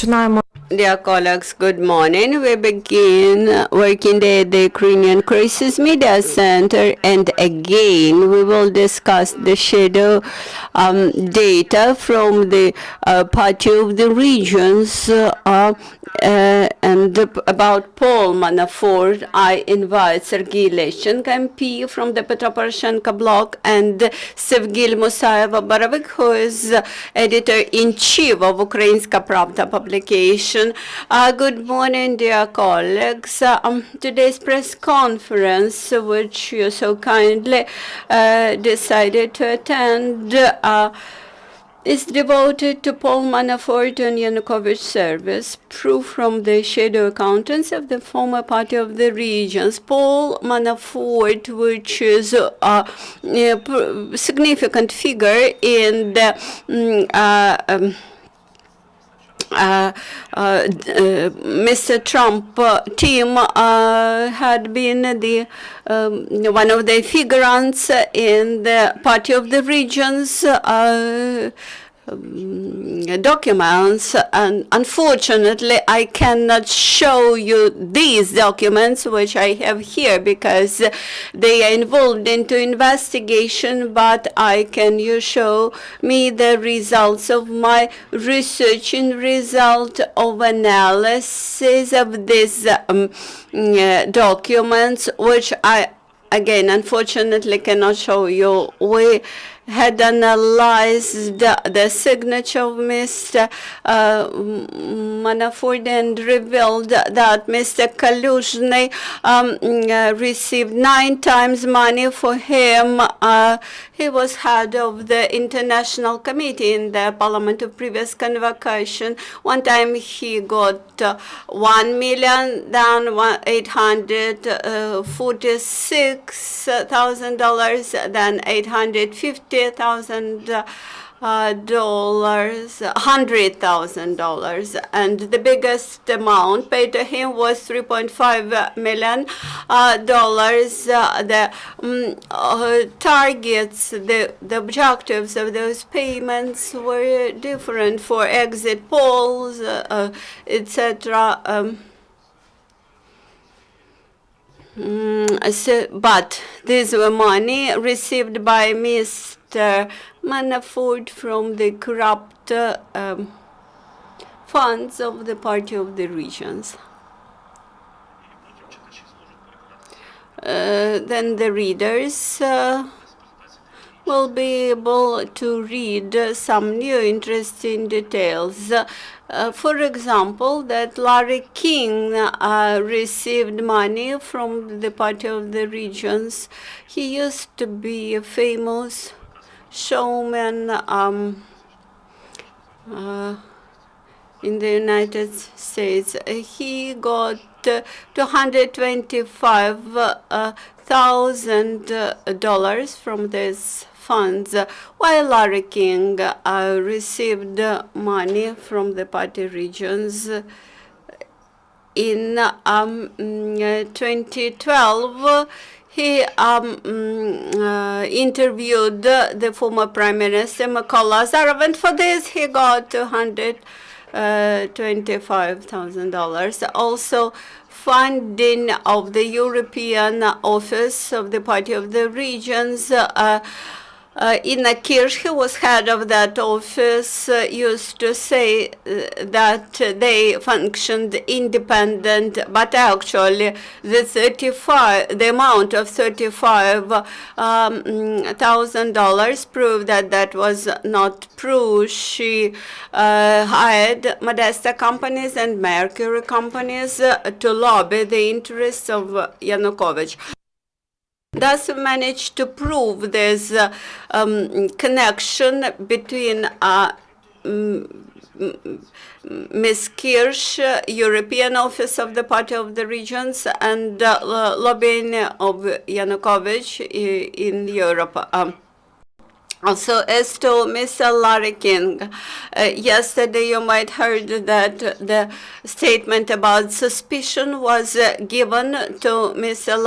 Починаємо. Dear colleagues, good morning. We begin working day at the Ukrainian Crisis Media Center, and again we will discuss the shadow data from the Party of the Regions and about Paul Manafort. I invite Sergei Leshchenko, MP from the Petro Poroshenko bloc, and Sevgil Musayev-Borovik, who is editor-in-chief of Ukrainska Pravda publication. Good morning, dear colleagues. Today's press conference, which you so kindly decided to attend, is devoted to Paul Manafort and Yanukovich service, proof from the shadow accountants of the former Party of the Regions. Paul Manafort, which is a significant figure in the Mr. Trump team, had been one of the figurants in the Party of the Regions documents, and unfortunately I cannot show you these documents which I have here because they are involved into investigation, but you show me the results of my research and result of analysis of these documents, which I again unfortunately cannot show you. We had analyzed the signature of Mr. Manafort and revealed that Mr. Kaluzhny received 9 times money for him. He was head of the International Committee in the Parliament of previous convocation. One time he got $1 million, then $846,000, then $850,000, $100,000, and the biggest amount paid to him was $3.5 million. The targets, the objectives of those payments were different for exit polls, etc. But these were money received by Mr. Manafort from the corrupt funds of the Party of the Regions. Then the readers will be able to read some new interesting details. For example, that Larry King received money from the Party of the Regions. He used to be a famous showman in the United States. He got $225,000 from this funds, while Larry King received money from the Party Regions. In 2012, he interviewed the former Prime Minister Mykola Azarov, and for this he got $225,000. Also, funding of the European Office of the Party of the Regions. Inna Kirsch, who was head of that office, used to say that they functioned independent, but actually the amount of $35,000 proved that that was not true. She hired Modesta companies and Mercury companies to lobby the interests of Yanukovych. Thus managed to prove this connection between Ms. Kirsch, European Office of the Party of the Regions, and lobbying of Yanukovych in Europe. Also, as to Mr. Larry King, yesterday you might heard that the statement about suspicion was given to Mr.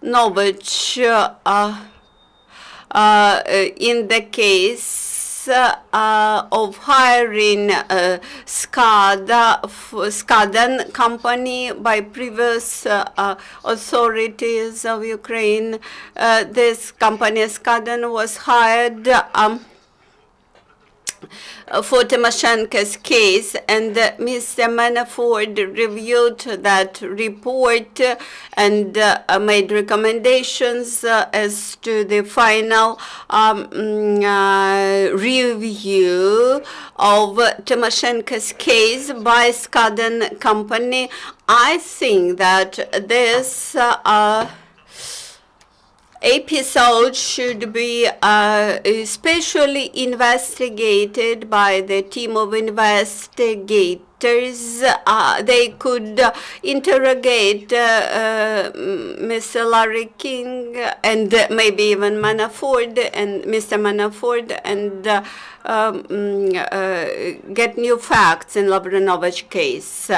Yanukovych in the case of hiring Skadan company by previous authorities of Ukraine. This company, Skadan, was hired for Tymoshenko's case, and Mr. Manafort reviewed that report and made recommendations as to the final review of Tymoshenko's case by Skadan company. I think that this episode should be especially investigated by the team of investigators. They could interrogate Mr. Larry King and maybe even Manafort and Mr. Manafort and get new facts in Yanukovich case.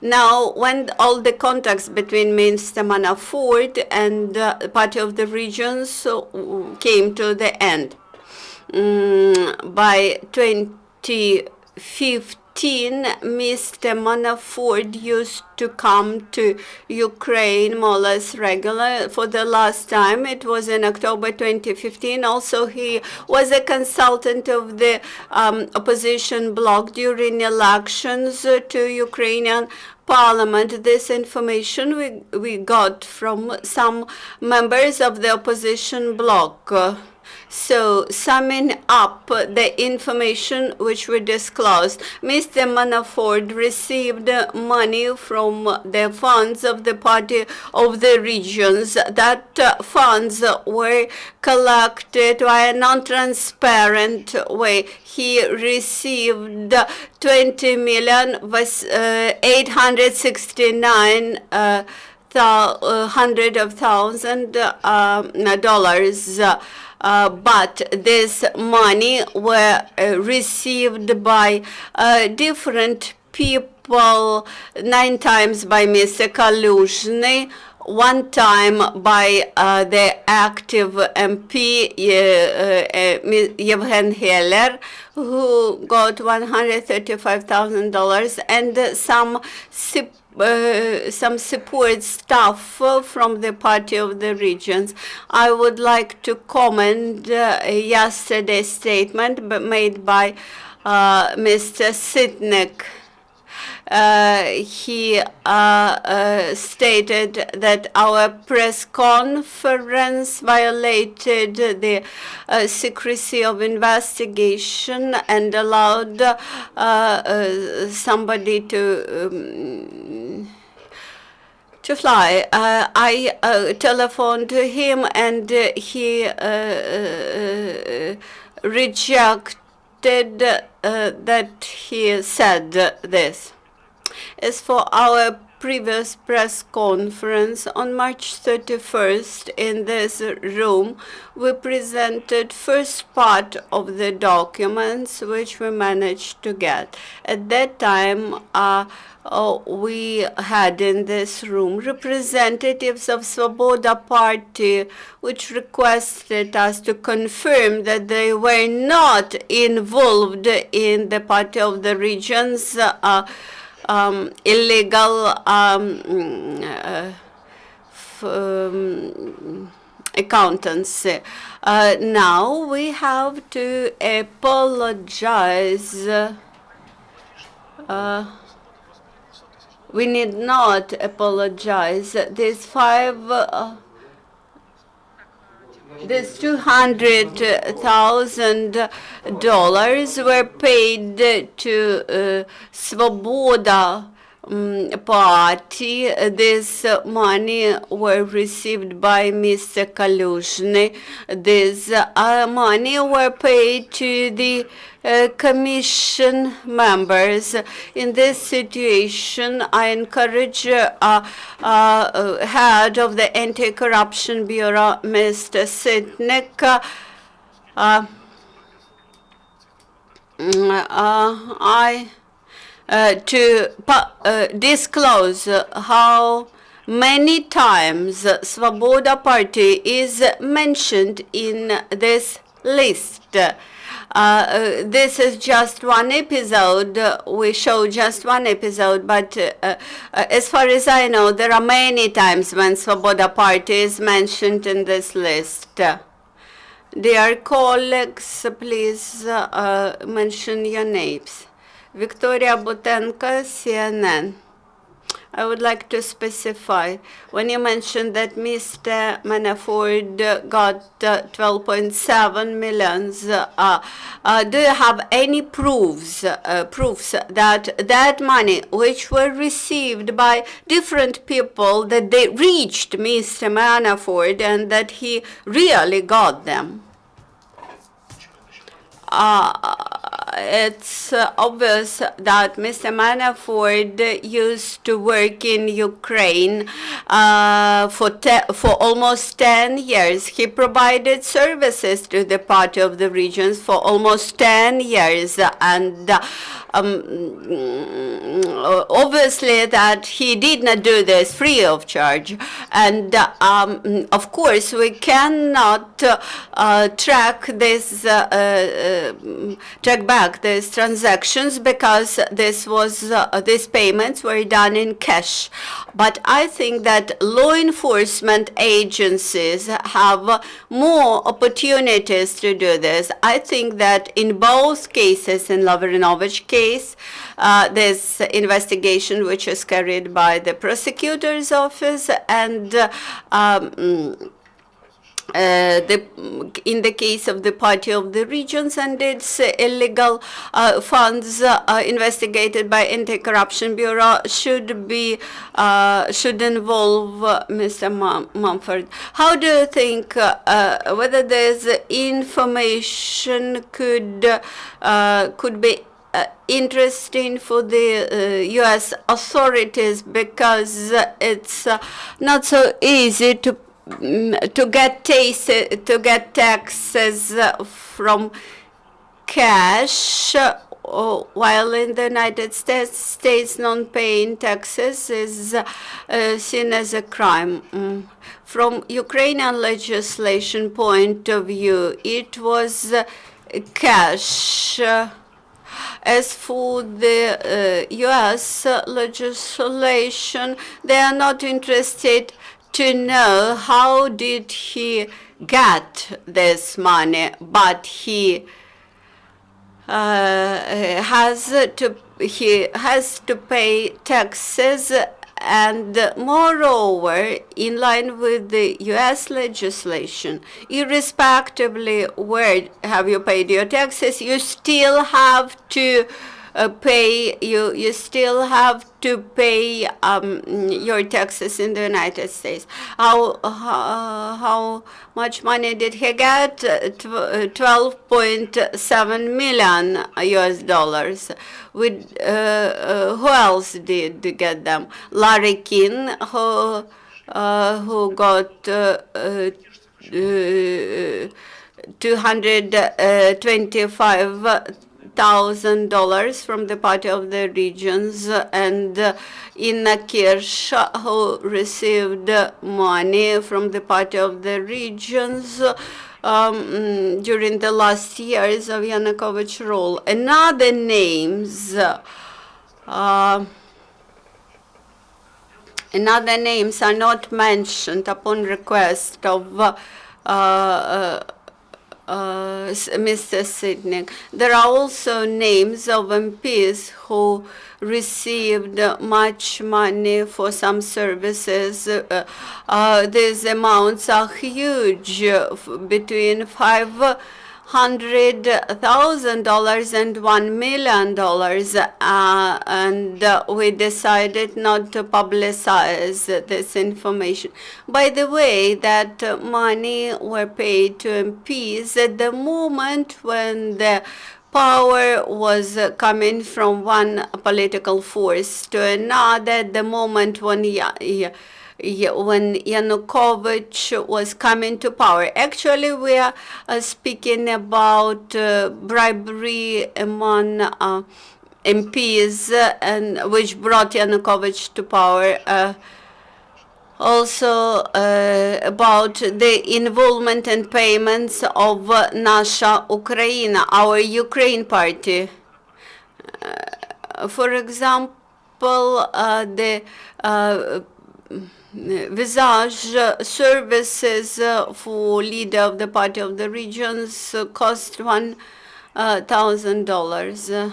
Now, when all the contacts between Mr. Manafort and the Party of the Regions came to the end, by 2015, Mr. Manafort used to come to Ukraine more or less regular. For the last time, it was in October 2015. Also, he was a consultant of the opposition bloc during elections to Ukrainian Parliament. This information we got from some members of the opposition bloc. So, summing up the information which we disclosed, Mr. Manafort received money from the funds of the Party of the Regions. That funds were collected by a non-transparent way. He received 20,869,000 dollars. But this money were received by different people, 9 times by Mr. Kaluzhny, 1 time by the active MP Yevgen Heller, who got $135,000, and some support staff from the Party of the Regions. I would like to comment yesterday's statement made by Mr. Sitnik. He stated that our press conference violated the secrecy of investigation and allowed somebody to fly. I telephoned to him and he rejected that he said this. As for our previous press conference on March 31st in this room, we presented first part of the documents which we managed to get. At that time, we had in this room representatives of Svoboda Party, which requested us to confirm that they were not involved in the Party of the Regions illegal accountancy. Now we have to apologize. We need not apologize. These $200,000 were paid to Svoboda Party. This money were received by Mr. Kaluzhny. This money were paid to the commission members. In this situation, I encourage head of the Anticorruption Bureau, Mr. Sitnik, to disclose how many times Svoboda Party is mentioned in this list. This is just one episode. We show just one episode, but as far as I know, there are many times when Svoboda Party is mentioned in this list. Dear colleagues, please mention your names. Victoria Butenka, CNN. I would like to specify, when you mentioned that Mr. Manafort got 12.7 millions, do you have any proofs that that money, which were received by different people, that they reached Mr. Manafort and that he really got them? It's obvious that Mr. Manafort used to work in Ukraine for almost 10 years. He provided services to the Party of the Regions for almost 10 years, and obviously that he did not do this free of charge. And of course, we cannot track this, track back these transactions, because these payments were done in cash. But I think that law enforcement agencies have more opportunities to do this. I think that in both cases, in Lavrinovich case, this investigation which is carried by the prosecutor's office, and in the case of the Party of the Regions and its illegal funds investigated by Anticorruption Bureau, should involve Mr. Manafort. How do you think whether this information could be interesting for the U.S. authorities, because it's not so easy to get taxes from cash, while in the United States non-paying taxes is seen as a crime. From Ukrainian legislation point of view, it was cash. As for the U.S. legislation, they are not interested to know how did he get this money, but he has to pay taxes, and moreover, in line with the U.S. legislation, irrespectively where have you paid your taxes, you still have to pay. You still have to pay your taxes in the United States. How much money did he get? 12.7 million US dollars. With who else did get them? Larry King, who got $225,000 from the Party of the Regions, and Inna Kirsch, who received money from the Party of the Regions during the last years of Yanukovych rule. Another names are not mentioned upon request of Mr. Sidnick. There are also names of MPs who received much money for some services. These amounts are huge, between $500,000 and $1 million, and we decided not to publicize this information. By the way, that money were paid to MPs at the moment when the power was coming from one political force to another, at the moment when Yanukovych was coming to power. Actually, we are speaking about bribery among MPs, and which brought Yanukovych to power. Also about the involvement and payments of Nasha Ukraina, our Ukraine party. For example, the Visage services for leader of the Party of the Regions cost $1,000.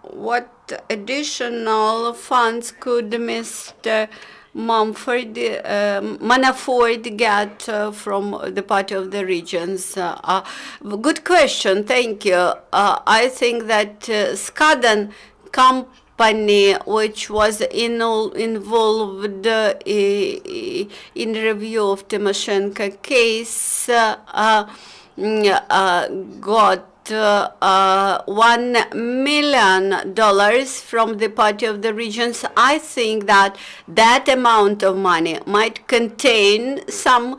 What additional funds could Mr. Manafort get from the Party of the Regions? Good question, thank you. I think that Skadan company, which was involved in review of Tymoshenko case, got $1 million from the Party of the Regions. I think that that amount of money might contain some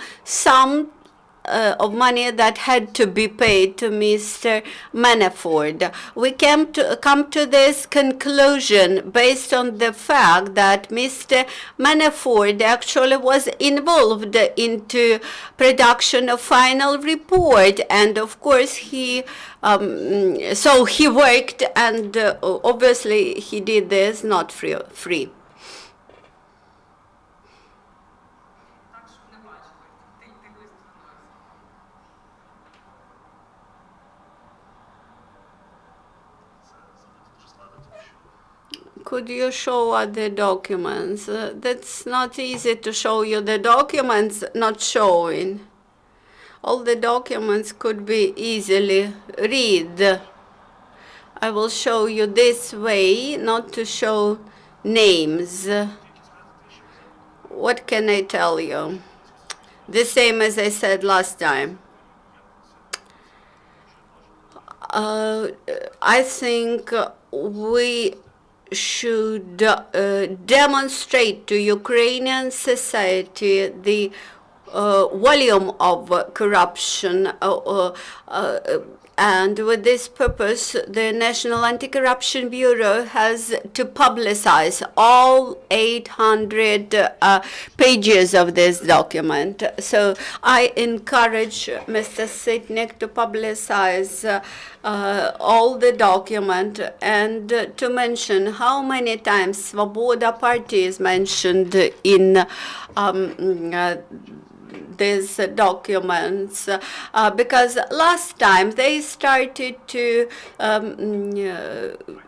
of money that had to be paid to Mr. Manafort. We come to this conclusion based on the fact that Mr. Manafort actually was involved into production of final report, and of course he so he worked, and obviously he did this not free. Could you show us the documents? That's not easy to show you the documents not showing. All the documents could be easily read. I will show you this way, not to show names. What can I tell you? The same as I said last time. I think we should demonstrate to Ukrainian society the volume of corruption, and with this purpose, the National Anticorruption Bureau has to publicize all 800 pages of this document. So I encourage Mr. Sitnik to publicize all the document, and to mention how many times Svoboda Party is mentioned in these documents, because last time they started to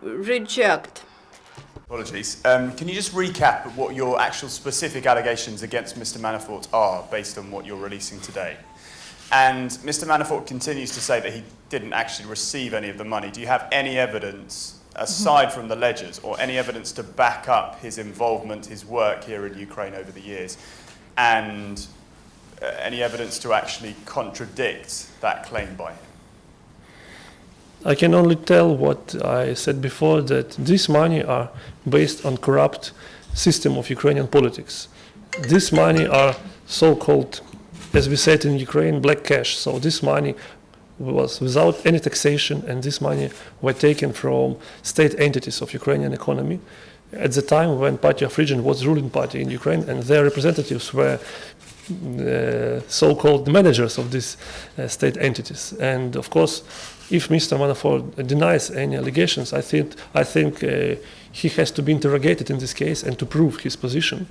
reject. Apologies. Can you just recap what your actual specific allegations against Mr. Manafort are based on what you're releasing today? And Mr. Manafort continues to say that he didn't actually receive any of the money. Do you have any evidence, aside from the ledgers, or any evidence to back up his involvement, his work here in Ukraine over the years, and any evidence to actually contradict that claim by him? I can only tell what I said before, that this money are based on corrupt system of Ukrainian politics. This money are so-called, as we said in Ukraine, black cash. So this money was without any taxation, and this money were taken from state entities of Ukrainian economy at the time when Party of Region was ruling party in Ukraine, and their representatives were so-called managers of these state entities. And of course, if Mr. Manafort denies any allegations, I think he has to be interrogated in this case and to prove his position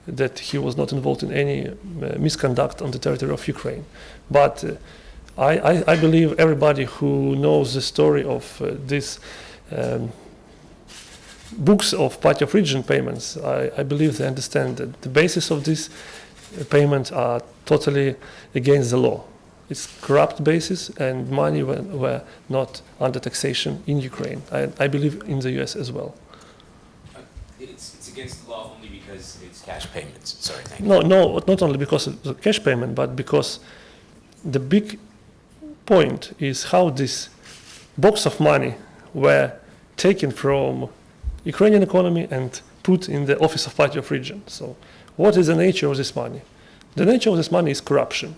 that he was not involved in any misconduct on the territory of Ukraine. But I believe everybody who knows the story of these books of Party of Region payments, I believe they understand that the basis of these payments are totally against the law. It's corrupt basis, and money were not under taxation in Ukraine. I believe in the US as well. It's against the law only because it's cash payments. Sorry, thank you. No, not only because of the cash payment, but because the big point is how this box of money were taken from Ukrainian economy and put in the office of Party of Region. So what is the nature of this money? The nature of this money is corruption,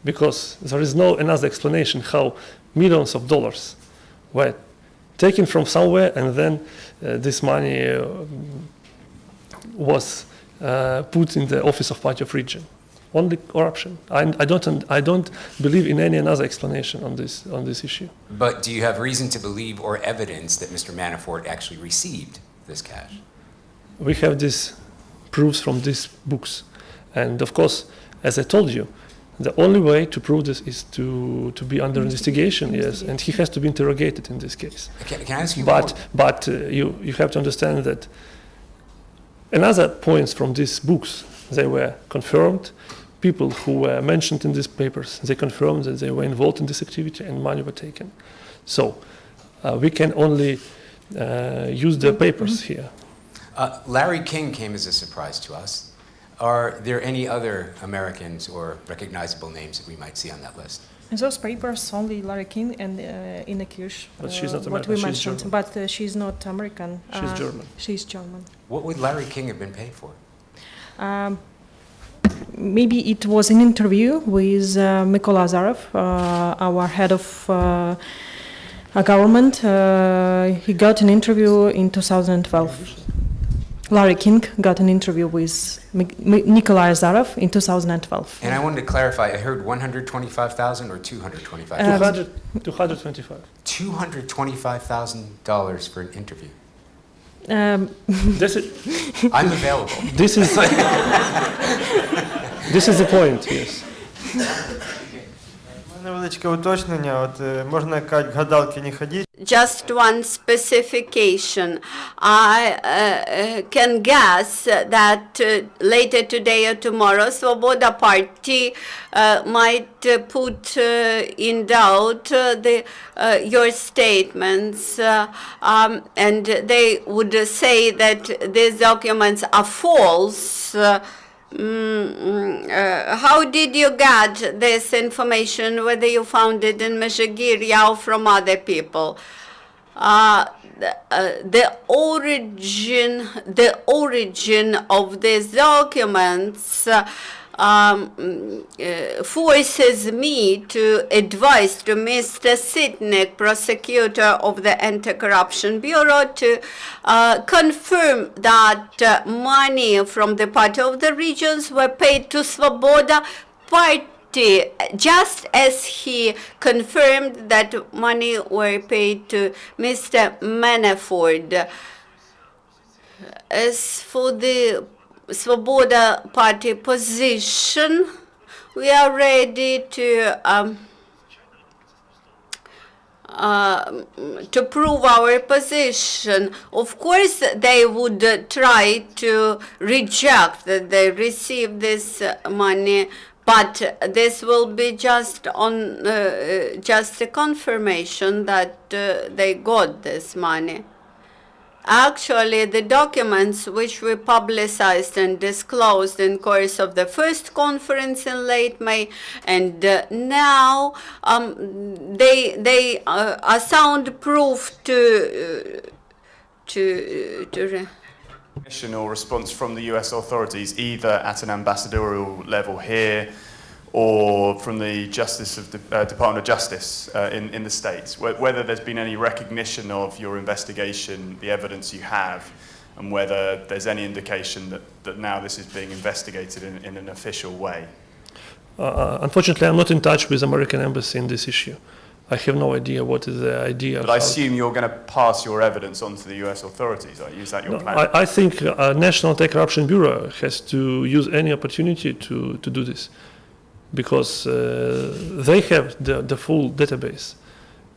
because there is no another explanation how millions of dollars were taken from somewhere, and then this money was put in the office of Party of Region. Only corruption. I don't believe in any another explanation on this issue. But do you have reason to believe or evidence that Mr. Manafort actually received this cash? We have these proofs from these books, and of course, as I told you, the only way to prove this is to be under investigation. Yes, and he has to be interrogated in this case. Can I ask you? But you have to understand that another points from these books, they were confirmed. People who were mentioned in these papers, they confirmed that they were involved in this activity and money were taken. So we can only use the papers here. Larry King came as a surprise to us. Are there any other Americans or recognizable names that we might see on that list? In those papers, only Larry King and Ina Kirsch, But she's not what American, we she's mentioned. German. But she's not American. She's German. She's German. What would Larry King have been paid for? Maybe it was an interview with Mykola Azarov, our head of government. He got an interview in 2012. Larry King got an interview with Nikolai Azarov in 2012. And I wanted to clarify, I heard 125,000 or 225,000? 225. $225,000 for an interview. This is, I'm available. this is the point, yes. Невеличке уточнення, от можна як гадалки не ходіть. Just one specification. I can guess that later today or tomorrow, Svoboda Party might put in doubt your statements, and they would say that these documents are false. How did you get this information, whether you found it in Mezhigirya or from other people? The origin of these documents forces me to advise to Mr. Sitnik, prosecutor of the Anticorruption Bureau, to confirm that money from the Party of the Regions were paid to Svoboda Party, just as he confirmed that money were paid to Mr. Manafort. As for the Svoboda Party position, we are ready to prove our position. Of course, they would try to reject that they received this money, but this will be just on just a confirmation that they got this money. Actually, the documents which we publicized and disclosed in course of the first conference in late May, and now they are sound proof to Or response from the US authorities, either at an ambassadorial level here or from the Department of Justice in the States, whether there's been any recognition of your investigation, the evidence you have, and whether there's any indication that now this is being investigated in an official way. Unfortunately, I'm not in touch with the American Embassy in this issue. I have no idea what is the idea. But I assume you're going to pass your evidence on to the US authorities, are you? Is that your plan? I think National Anticorruption Bureau has to use any opportunity to do this, because they have the full database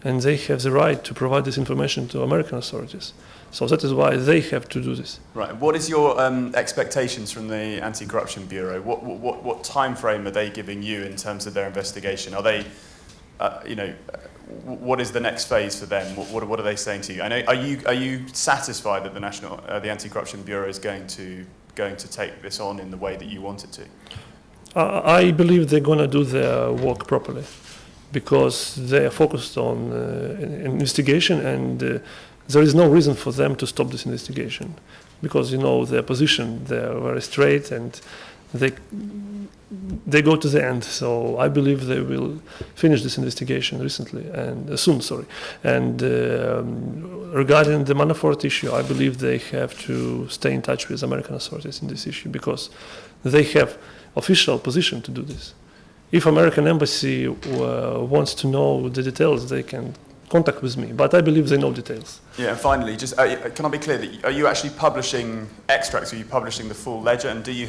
and they have the right to provide this information to American authorities. So that is why they have to do this. Right. What is your expectations from the Anti-Corruption Bureau? What time frame are they giving you in terms of their investigation? Are they, what is the next phase for them? What are they saying to you? Are you satisfied that the Anti-Corruption Bureau is going to take this on in the way that you want it to? I believe they're going to do their work properly, because they are focused on investigation, and there is no reason for them to stop this investigation, because their position, they are very straight and they go to the end. So I believe they will finish this investigation soon. And regarding the Manafort issue, I believe they have to stay in touch with American authorities in this issue because they have official position to do this. If American embassy wants to know the details, they can contact with me, but I believe they know details. Yeah, and finally, just can I be clear that are you actually publishing extracts? Are you publishing the full ledger, and do you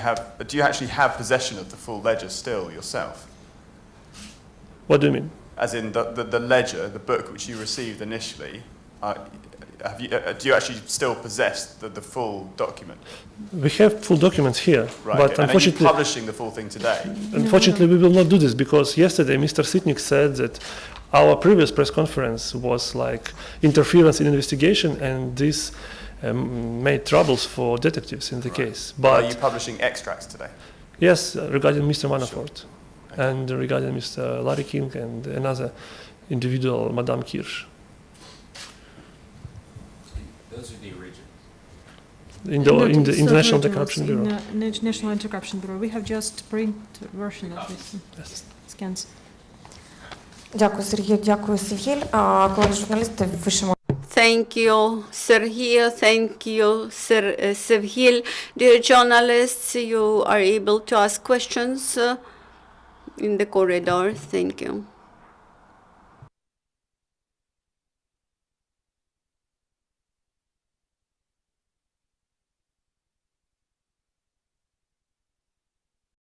actually have possession of the full ledger still yourself? What do you mean? As in the ledger, the book which you received initially. Do you actually still possess the full document? We have full documents here, Right. but Okay. And unfortunately, are you publishing the full thing today? unfortunately, we will not do this because yesterday Mr. Sitnik said that our previous press conference was like interference in investigation, and this made troubles for detectives in the case. But are you publishing extracts today? yes, regarding Mr. Manafort and regarding Mr. Larry King and another individual, Madame Kirsch. Those are the originals. In the International Anticorruption Bureau. National Anticorruption Bureau. We have just print version of this scans. Дякую, Сергій. Дякую, Севгіль. Колеги журналісти, пишемо. Thank you, Sergio. Thank you, Sevgil. Dear journalists, you are able to ask questions in the corridor. Thank you.